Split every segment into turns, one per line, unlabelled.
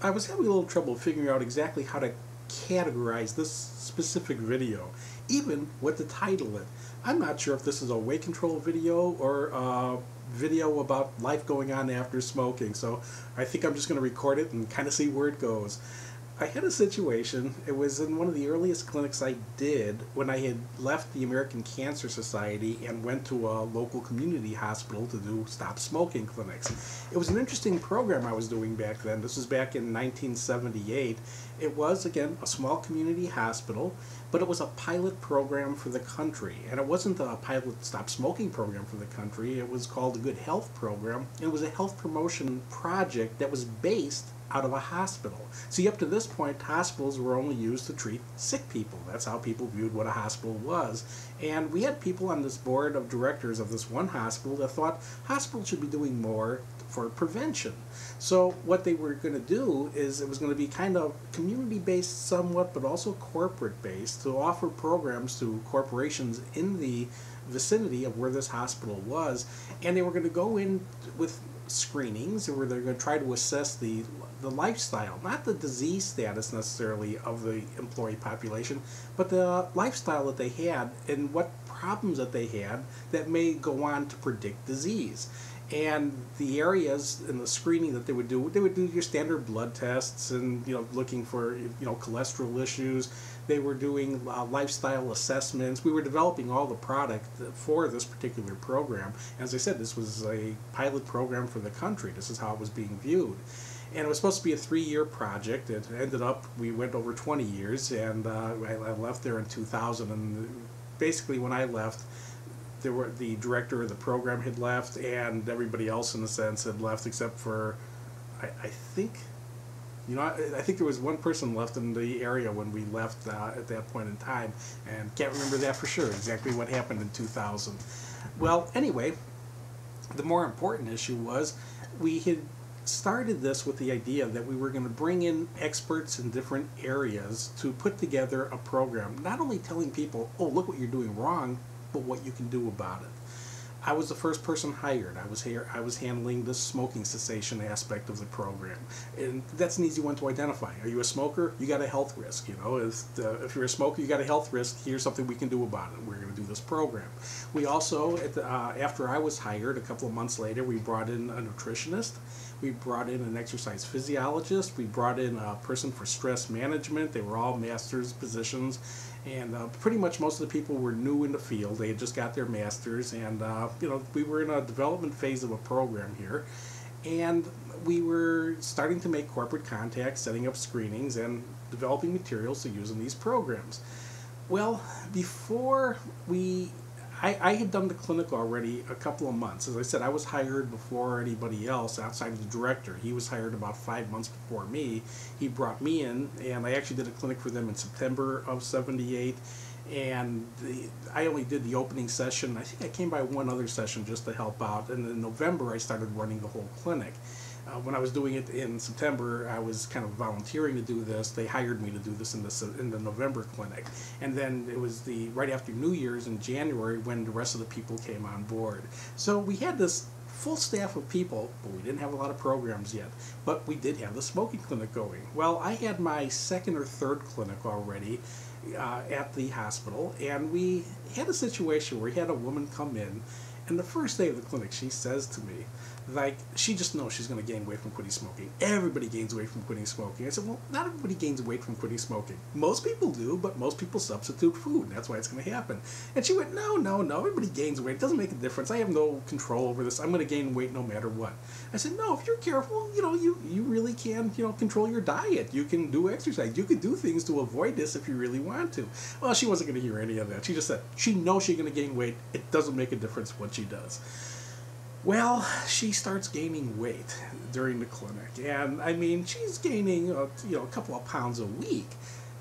I was having a little trouble figuring out exactly how to categorize this specific video, even what to title it. I'm not sure if this is a weight control video or a video about life going on after smoking, so I think I'm just going to record it and kind of see where it goes. I had a situation, it was in one of the earliest clinics I did when I had left the American Cancer Society and went to a local community hospital to do stop smoking clinics. It was an interesting program I was doing back then. This was back in 1978. It was, again, a small community hospital, but it was a pilot program for the country. And it wasn't a pilot stop smoking program for the country. It was called a Good Health Program. It was a health promotion project that was based out of a hospital. See, up to this point, hospitals were only used to treat sick people. That's how people viewed what a hospital was. And we had people on this board of directors of this one hospital that thought hospitals should be doing more for prevention. So what they were going to do is it was going to be kind of community-based somewhat, but also corporate-based, to offer programs to corporations in the vicinity of where this hospital was. And they were going to go in with screenings where they're going to try to assess the lifestyle, not the disease status necessarily of the employee population, but the lifestyle that they had and what problems that they had that may go on to predict disease. And the areas in the screening that they would do your standard blood tests and, looking for, cholesterol issues. They were doing lifestyle assessments. We were developing all the product for this particular program. As I said, this was a pilot program for the country. This is how it was being viewed. And it was supposed to be a 3-year project. It ended up, we went over 20 years, and I left there in 2000. And basically when I left, the director of the program had left, and everybody else in a sense had left except for, I think there was one person left in the area when we left at that point in time, and can't remember that for sure, exactly what happened in 2000. Well, anyway, the more important issue was we had started this with the idea that we were going to bring in experts in different areas to put together a program, not only telling people, oh, look what you're doing wrong, but what you can do about it. I was the first person hired. I was handling the smoking cessation aspect of the program, and that's an easy one to identify. Are you a smoker? You got a health risk. If you're a smoker, you got a health risk. Here's something we can do about it. We're going to do this program. We also, after I was hired, a couple of months later, we brought in a nutritionist. We brought in an exercise physiologist. We brought in a person for stress management. They were all master's positions. And pretty much most of the people were new in the field. They had just got their masters. And, we were in a development phase of a program here. And we were starting to make corporate contacts, setting up screenings, and developing materials to use in these programs. Well, before I had done the clinic already a couple of months. As I said, I was hired before anybody else outside of the director. He was hired about 5 months before me. He brought me in, and I actually did a clinic for them in September of '78. And I only did the opening session. I think I came by one other session just to help out. And in November, I started running the whole clinic. When I was doing it in September, I was kind of volunteering to do this. They hired me to do this in the November clinic. And then it was right after New Year's in January when the rest of the people came on board. So we had this full staff of people, but we didn't have a lot of programs yet. But we did have the smoking clinic going. Well, I had my second or third clinic already at the hospital, and we had a situation where we had a woman come in, and the first day of the clinic, she says to me, she just knows she's going to gain weight from quitting smoking. Everybody gains weight from quitting smoking. I said, well, not everybody gains weight from quitting smoking. Most people do, but most people substitute food, and that's why it's going to happen. And she went, no, everybody gains weight. It doesn't make a difference. I have no control over this. I'm going to gain weight no matter what. I said, no, if you're careful, you really can, control your diet. You can do exercise. You can do things to avoid this if you really want to. Well, she wasn't going to hear any of that. She just said, she knows she's going to gain weight. It doesn't make a difference what she does. Well, she starts gaining weight during the clinic, and I mean, she's gaining a couple of pounds a week,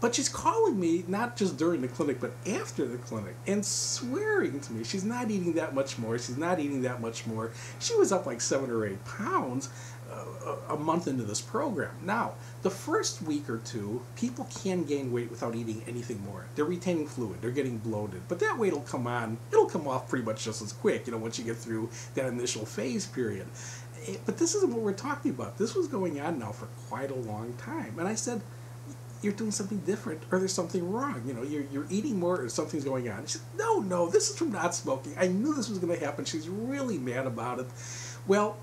but she's calling me not just during the clinic, but after the clinic, and swearing to me she's not eating that much more. She's not eating that much more. She was up like 7 or 8 pounds a month into this program. Now, the first week or two, people can gain weight without eating anything more. They're retaining fluid, they're getting bloated, but that weight will come off pretty much just as quick, once you get through that initial phase period. But this isn't what we're talking about. This was going on now for quite a long time. And I said, you're doing something different or there's something wrong. You know, you're eating more or something's going on. She said, no, this is from not smoking. I knew this was going to happen. She's really mad about it. Well,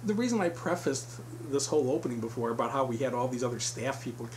the reason I prefaced this whole opening before about how we had all these other staff people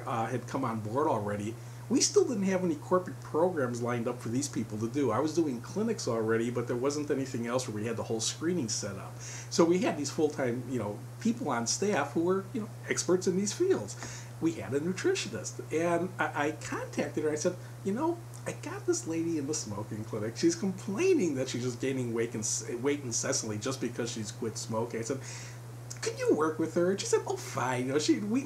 had come on board already, we still didn't have any corporate programs lined up for these people to do. I was doing clinics already, but there wasn't anything else where we had the whole screening set up. So we had these full-time, people on staff who were, experts in these fields. We had a nutritionist, and I contacted her. I said, I got this lady in the smoking clinic. She's complaining that she's just gaining weight incessantly just because she's quit smoking. I said, could you work with her? And she said, oh, fine.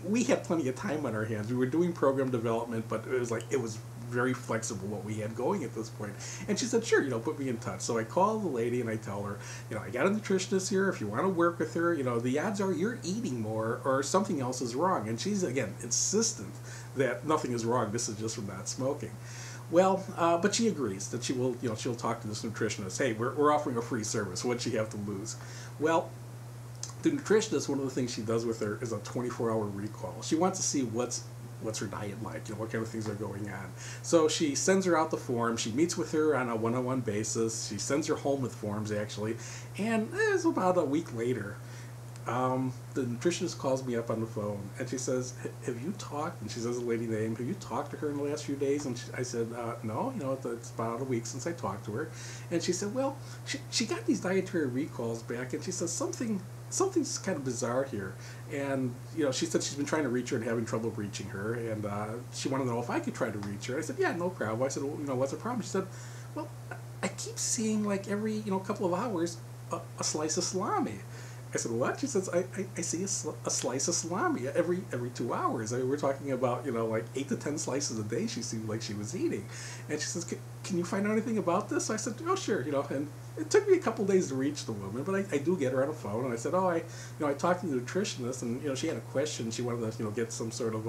We had plenty of time on our hands. We were doing program development, but it was very flexible what we had going at this point. And she said, sure, put me in touch. So I call the lady and I tell her, I got a nutritionist here. If you want to work with her, the odds are you're eating more or something else is wrong. And she's, again, insistent that nothing is wrong. This is just from not smoking. Well, but she agrees that she will, she'll talk to this nutritionist. Hey, we're offering a free service. What'd she have to lose? Well, the nutritionist, one of the things she does with her is a 24-hour recall. She wants to see what's her diet like, what kind of things are going on. So she sends her out the form. She meets with her on a one-on-one basis. She sends her home with forms, actually. And it's about a week later, the nutritionist calls me up on the phone, and she says, have you talked, and she says a lady name, have you talked to her in the last few days? And I said, no, it's about a week since I talked to her. And she said, well, she got these dietary recalls back, and she says something's kind of bizarre here. And, she said she's been trying to reach her and having trouble reaching her, and she wanted to know if I could try to reach her. I said, yeah, no problem. I said, well, what's the problem? She said, well, I keep seeing, like, every, couple of hours, a slice of salami. I said, what? She says, I see a slice of salami every 2 hours. I mean, we're talking about, like 8 to 10 slices a day she seemed like she was eating. And she says, can you find out anything about this? So I said, oh, sure, and it took me a couple days to reach the woman, but I do get her on the phone. And I said, I talked to the nutritionist, and she had a question. She wanted to, get some sort of,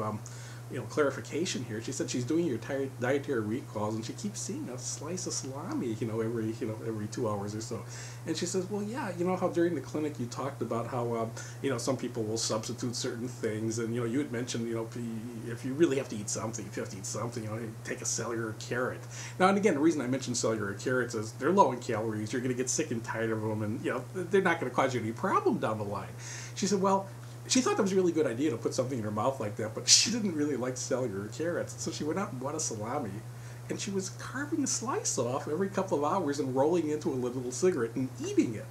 clarification here. She said she's doing your dietary recalls, and she keeps seeing a slice of salami, every 2 hours or so. And she says, well, yeah, how during the clinic you talked about how, some people will substitute certain things, and, you had mentioned, if you really have to eat something, take a celery or a carrot. Now, and again, the reason I mentioned celery or carrots is they're low in calories. You're going to get sick and tired of them, and, they're not going to cause you any problem down the line. She said, well, she thought that was a really good idea to put something in her mouth like that, but she didn't really like celery or carrots. So she went out and bought a salami, and she was carving a slice off every couple of hours and rolling into a little cigarette and eating it.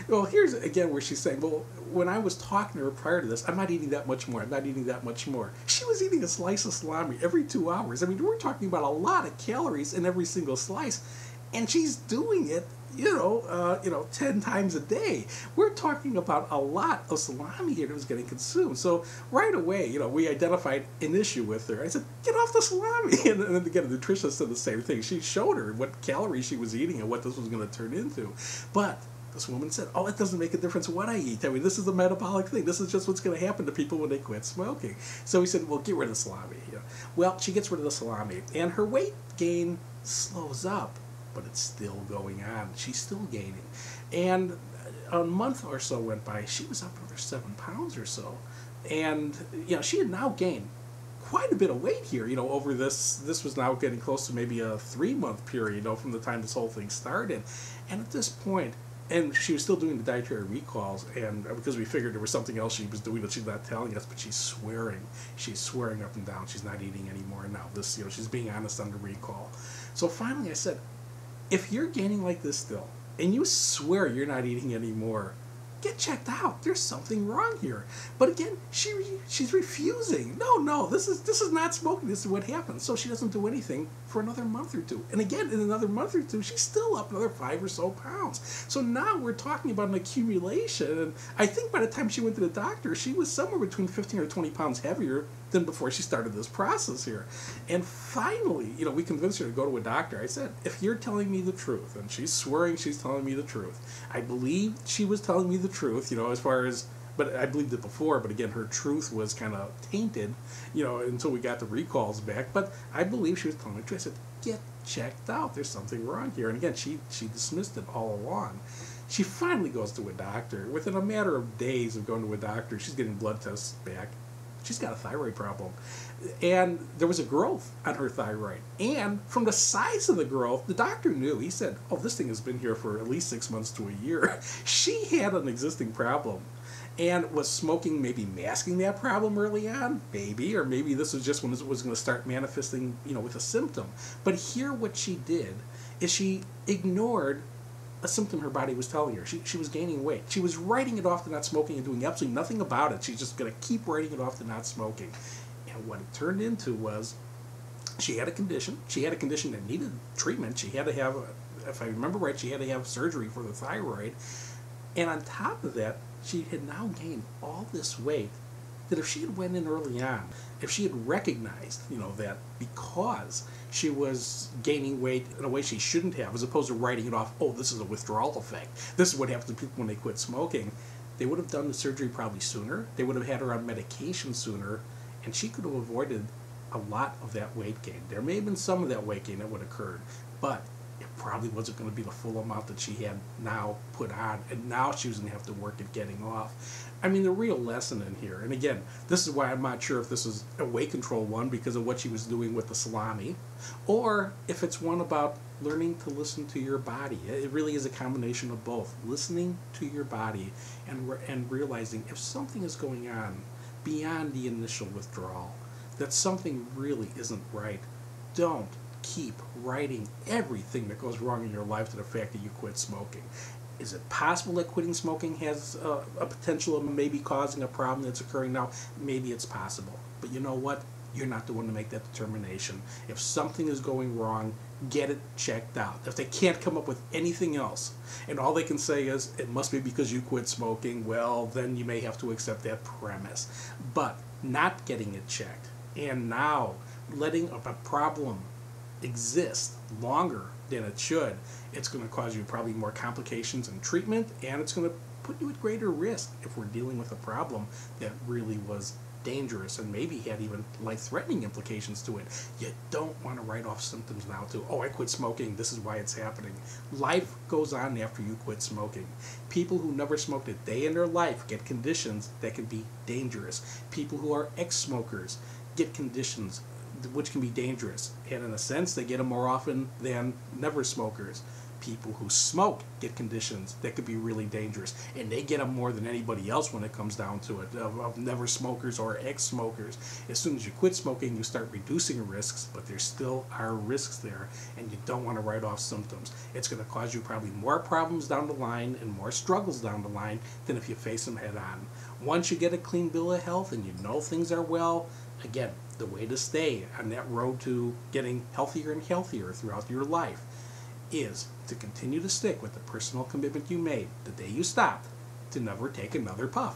Well, here's again where she's saying, well, when I was talking to her prior to this, I'm not eating that much more. I'm not eating that much more. She was eating a slice of salami every 2 hours. I mean, we're talking about a lot of calories in every single slice, and she's doing it 10 times a day. We're talking about a lot of salami here that was getting consumed. So right away, we identified an issue with her. I said, get off the salami. And then again, the nutritionist said the same thing. She showed her what calories she was eating and what this was going to turn into. But this woman said, oh, it doesn't make a difference what I eat. I mean, this is a metabolic thing. This is just what's going to happen to people when they quit smoking. So we said, well, get rid of the salami. Well, she gets rid of the salami, and her weight gain slows up, but it's still going on. She's still gaining. And a month or so went by. She was up another 7 pounds or so. And, she had now gained quite a bit of weight here, over this. This was now getting close to maybe a 3-month period, from the time this whole thing started. And at this point, and she was still doing the dietary recalls, and because we figured there was something else she was doing that she's not telling us, but she's swearing up and down she's not eating anymore now. This, she's being honest on the recall. So finally I said, if you're gaining like this still, and you swear you're not eating anymore, get checked out. There's something wrong here. But again, she's refusing. No, this is not smoking. This is what happens. So she doesn't do anything for another month or two. And again, in another month or two, she's still up another 5 or so pounds. So now we're talking about an accumulation. And I think by the time she went to the doctor, she was somewhere between 15 or 20 pounds heavier than before she started this process here. And finally, we convinced her to go to a doctor. I said, if you're telling me the truth, and she's swearing she's telling me the truth, I believe she was telling me the truth, as far as, but I believed it before, but again, her truth was kind of tainted, until we got the recalls back. But I believe she was telling me the truth. I said, get checked out. There's something wrong here. And again, she dismissed it all along. She finally goes to a doctor. Within a matter of days of going to a doctor, she's getting blood tests back. She's got a thyroid problem. And there was a growth on her thyroid. And from the size of the growth, the doctor knew. He said, oh, this thing has been here for at least 6 months to a year. She had an existing problem. And was smoking maybe masking that problem early on? Maybe. Or maybe this was just when it was going to start manifesting, with a symptom. But here what she did is she ignored a symptom her body was telling her. She was gaining weight. She was writing it off to not smoking and doing absolutely nothing about it. She's just going to keep writing it off to not smoking. And what it turned into was she had a condition. She had a condition that needed treatment. She had to have, if I remember right, she had to have surgery for the thyroid. And on top of that, she had now gained all this weight that if she had went in early on, if she had recognized, that because she was gaining weight in a way she shouldn't have, as opposed to writing it off, oh, this is a withdrawal effect. This is what happens to people when they quit smoking. They would have done the surgery probably sooner. They would have had her on medication sooner, and she could have avoided a lot of that weight gain. There may have been some of that weight gain that would have occurred, but it probably wasn't going to be the full amount that she had now put on, and now she was going to have to work at getting off. I mean, the real lesson in here, and again, this is why I'm not sure if this is a weight control one because of what she was doing with the salami, or if it's one about learning to listen to your body. It really is a combination of both. Listening to your body and realizing if something is going on beyond the initial withdrawal, that something really isn't right, don't keep writing everything that goes wrong in your life to the fact that you quit smoking. Is it possible that quitting smoking has a potential of maybe causing a problem that's occurring now? Maybe it's possible. But you know what? You're not the one to make that determination. If something is going wrong, get it checked out. If they can't come up with anything else, and all they can say is, it must be because you quit smoking, well, then you may have to accept that premise. But not getting it checked, and now letting a problem exist longer than it should, it's going to cause you probably more complications in treatment, and it's going to put you at greater risk if we're dealing with a problem that really was dangerous and maybe had even life-threatening implications to it. You don't want to write off symptoms now to, oh, I quit smoking, this is why it's happening. Life goes on after you quit smoking. People who never smoked a day in their life get conditions that can be dangerous. People who are ex-smokers get conditions which can be dangerous, and in a sense they get them more often than never smokers. People who smoke get conditions that could be really dangerous, and they get them more than anybody else when it comes down to it, of never smokers or ex-smokers. As soon as you quit smoking, you start reducing risks, but there still are risks there, and you don't want to write off symptoms. It's going to cause you probably more problems down the line and more struggles down the line than if you face them head on. Once you get a clean bill of health and you know things are well, again, the way to stay on that road to getting healthier and healthier throughout your life is to continue to stick with the personal commitment you made the day you stopped to never take another puff.